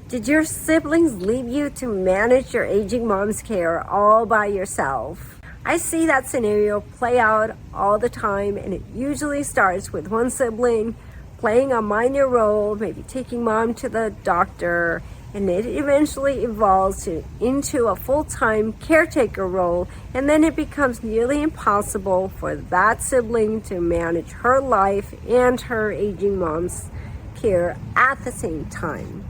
Did your siblings leave you to manage your aging mom's care all by yourself? I see that scenario play out all the time, and it usually starts with one sibling playing a minor role, maybe taking mom to the doctor, and it eventually evolves into a full-time caretaker role, and then it becomes nearly impossible for that sibling to manage her life and her aging mom's care at the same time.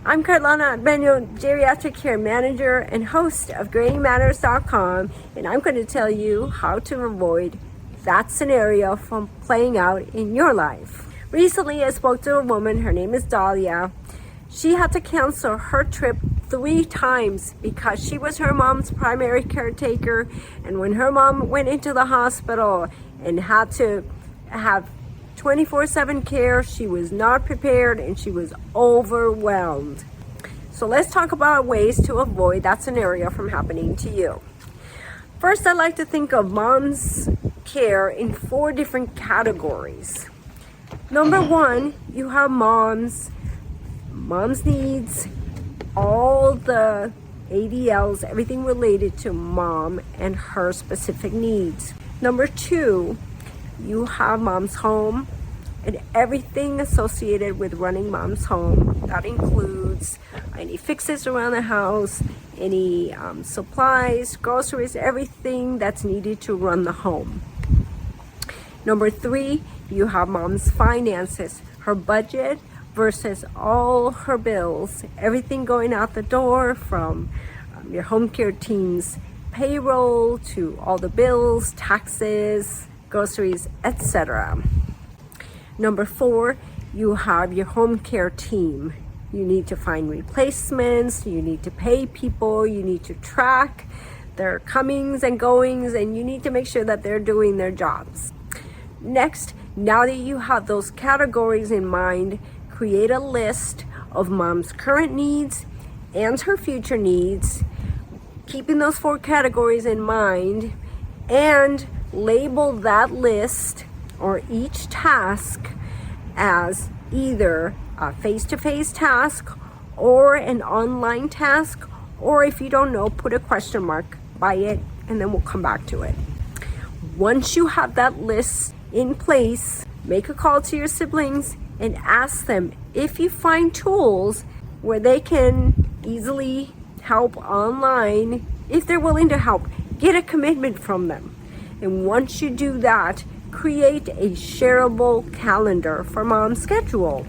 I'm Carlana Benyo, Geriatric Care Manager and host of GrayingMatters.com, and I'm going to tell you how to avoid that scenario from playing out in your life. Recently, I spoke to a woman, her name is Dahlia. She had to cancel her trip 3 times because she was her mom's primary caretaker, and when her mom went into the hospital and had to have 24/7 care, she was not prepared and she was overwhelmed. So let's talk about ways to avoid that scenario from happening to you. First, I like to think of mom's care in 4 different categories. Number 1, you have mom's needs, all the ADLs, everything related to mom and her specific needs. Number 2, you have mom's home and everything associated with running mom's home. That includes any fixes around the house, any supplies, groceries, everything that's needed to run the home. Number 3, you have mom's finances, her budget versus all her bills, everything going out the door from your home care team's payroll to all the bills, taxes, groceries, etc. Number 4, you have your home care team. You need to find replacements, you need to pay people, you need to track their comings and goings, and you need to make sure that they're doing their jobs. Next, now that you have those categories in mind, create a list of mom's current needs and her future needs, keeping those 4 categories in mind, and label that list or each task as either a face-to-face task or an online task, or if you don't know, put a question mark by it and then we'll come back to it. Once you have that list in place, make a call to your siblings and ask them if you find tools where they can easily help online. If they're willing to help, get a commitment from them. And once you do that, create a shareable calendar for mom's schedule.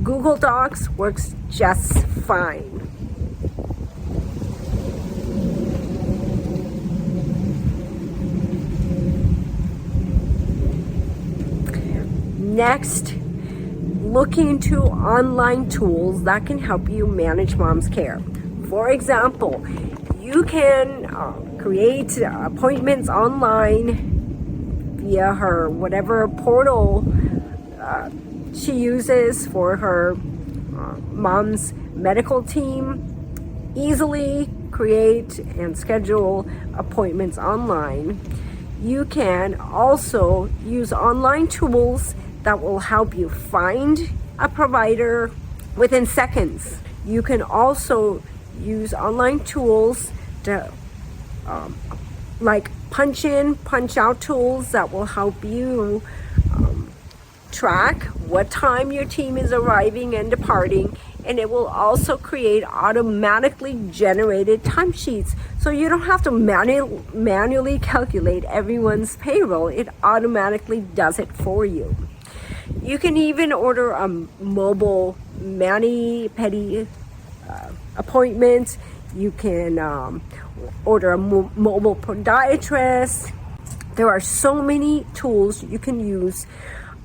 Google Docs works just fine. Next, look into online tools that can help you manage mom's care. For example, you can create appointments online via her whatever portal she uses for her mom's medical team. Easily create and schedule appointments online. You can also use online tools that will help you find a provider within seconds. You can also use online tools to like punch in, punch out tools that will help you track what time your team is arriving and departing, and it will also create automatically generated timesheets, so you don't have to manually calculate everyone's payroll. It automatically does it for you. You can even order a mobile mani-pedi appointment. You can order a mobile podiatrist. There are so many tools you can use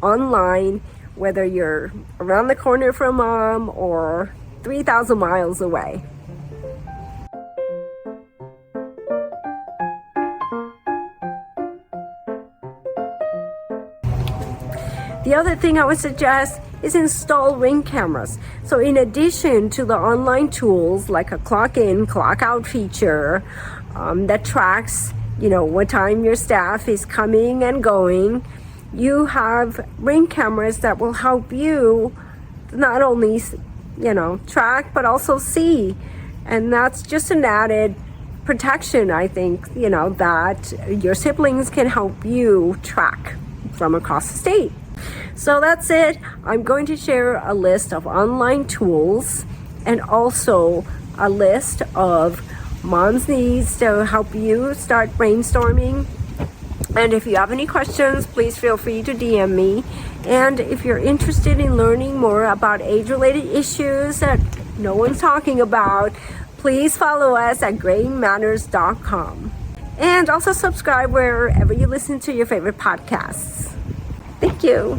online, whether you're around the corner from mom or 3,000 miles away. The other thing I would suggest is install Ring cameras. So in addition to the online tools like a clock in, clock out feature that tracks, what time your staff is coming and going, you have Ring cameras that will help you not only track but also see. And that's just an added protection, I think, that your siblings can help you track from across the state. So that's it. I'm going to share a list of online tools and also a list of mom's needs to help you start brainstorming. And if you have any questions, please feel free to DM me. And if you're interested in learning more about age-related issues that no one's talking about, please follow us at graymatters.com. And also subscribe wherever you listen to your favorite podcasts. Thank you.